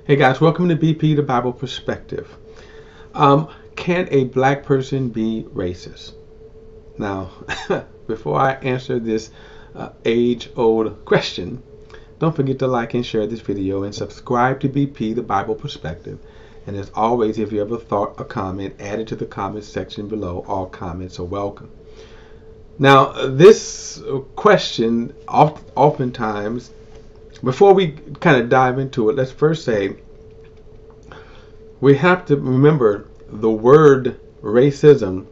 Hey guys, welcome to BP, the Bible Perspective. Can a black person be racist? Now, before I answer this age-old question, don't forget to like and share this video and subscribe to BP, the Bible Perspective. And as always, if you have a thought or comment, add it to the comments section below. All comments are welcome. Now, this question, oftentimes, before we kind of dive into it, let's first say we have to remember the word racism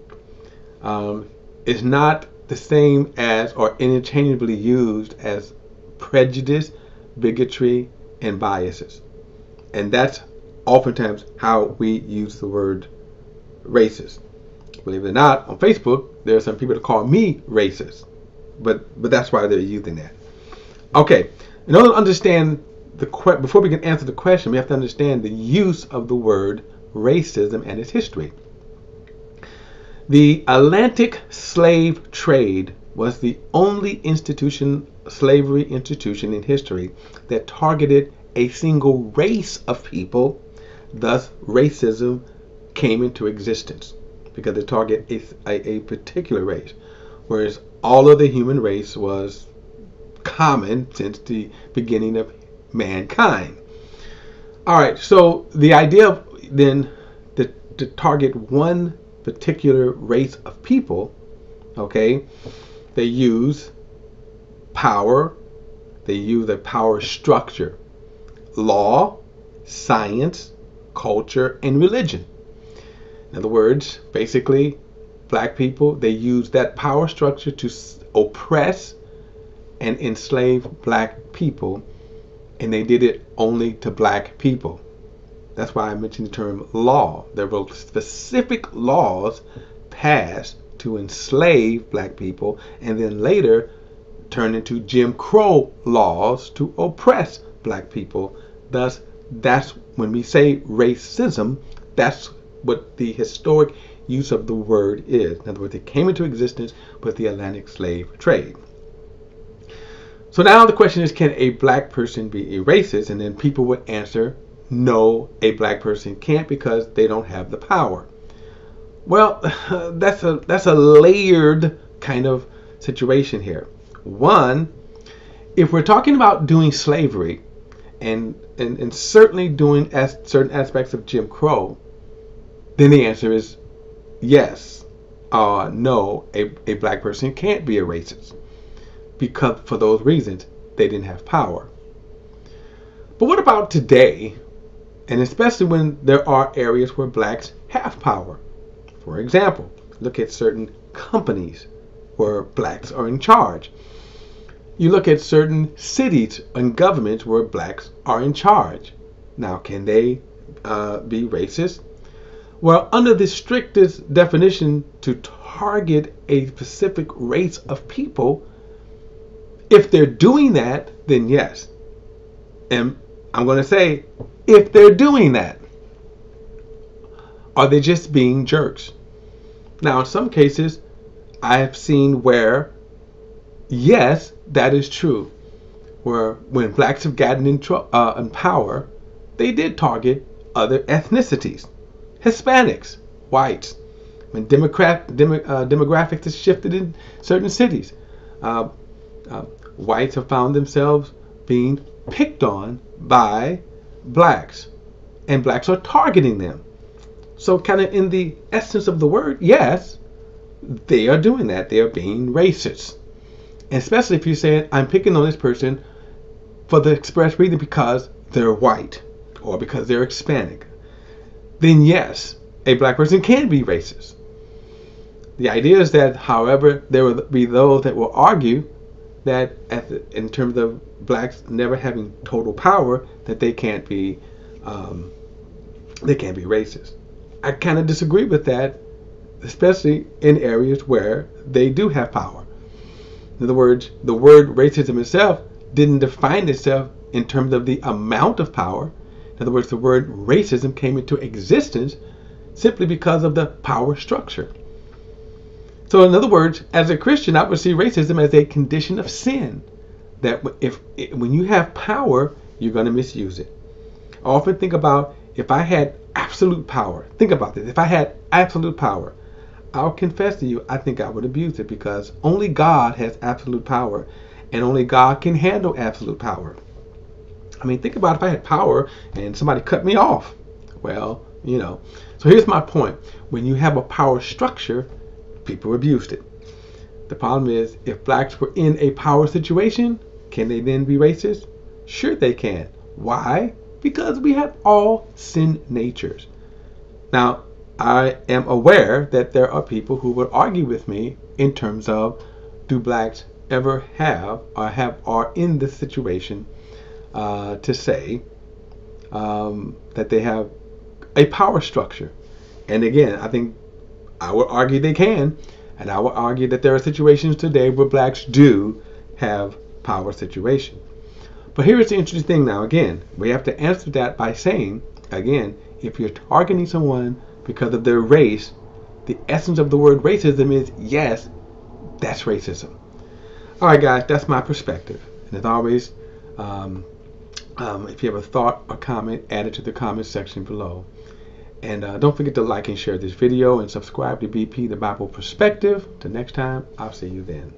is not the same as or interchangeably used as prejudice, bigotry, and biases. And that's oftentimes how we use the word racist. Believe it or not, on Facebook, there are some people that call me racist. But that's why they're using that. Okay, in order to understand before we can answer the question, we have to understand the use of the word racism and its history. The Atlantic slave trade was the only slavery institution in history that targeted a single race of people. Thus, racism came into existence because it targeted a particular race, whereas all of the human race was common since the beginning of mankind. All right, so the idea then to target one particular race of people, okay, they use power, they use a power structure, law, science, culture, and religion. In other words, basically, black people, they use that power structure to oppress and enslave black people, and they did it only to black people. That's why I mentioned the term law. There were specific laws passed to enslave black people and then later turned into Jim Crow laws to oppress black people. Thus, that's when we say racism, that's what the historic use of the word is. In other words, it came into existence with the Atlantic slave trade. So now the question is, can a black person be a racist? And then people would answer, no, a black person can't because they don't have the power. Well, that's a layered kind of situation here. One, if we're talking about doing slavery and certainly doing certain aspects of Jim Crow, then the answer is yes, no, a black person can't be a racist. Because for those reasons, they didn't have power. But what about today, and especially when there are areas where blacks have power? For example, look at certain companies where blacks are in charge. You look at certain cities and governments where blacks are in charge. Now, can they be racist? Well, under the strictest definition to target a specific race of people, if they're doing that, then yes. And I'm going to say, if they're doing that, are they just being jerks? Now, in some cases, I have seen where, yes, that is true. Where when blacks have gotten in power, they did target other ethnicities. Hispanics, whites. When demographics has shifted in certain cities. Whites have found themselves being picked on by blacks, and blacks are targeting them. So kind of in the essence of the word, yes, they are doing that. They are being racist. And especially if you're saying, I'm picking on this person for the express reason because they're white or because they're Hispanic, then yes, a black person can be racist. The idea is that, however, there will be those that will argue that in terms of blacks never having total power, that they can't be racist. I kind of disagree with that, especially in areas where they do have power. In other words, the word racism itself didn't define itself in terms of the amount of power. In other words, the word racism came into existence simply because of the power structure. So in other words, as a Christian, I would see racism as a condition of sin. That when you have power, you're going to misuse it. I often think about if I had absolute power. Think about this. If I had absolute power, I'll confess to you, I think I would abuse it because only God has absolute power and only God can handle absolute power. I mean, think about if I had power and somebody cut me off. Well, you know. So here's my point. When you have a power structure, people abused it. The problem is, if blacks were in a power situation, can they then be racist? Sure they can. Why? Because we have all sin natures. Now, I am aware that there are people who would argue with me in terms of, do blacks ever have or are in this situation to say that they have a power structure. And again, I think I would argue they can, and I would argue that there are situations today where blacks do have power situation. But here's the interesting thing now. Again, we have to answer that by saying, again, if you're targeting someone because of their race, the essence of the word racism is, yes, that's racism. All right, guys, that's my perspective. And as always, if you have a thought or comment, add it to the comment section below. And don't forget to like and share this video and subscribe to BP, the Bible Perspective. Till next time, I'll see you then.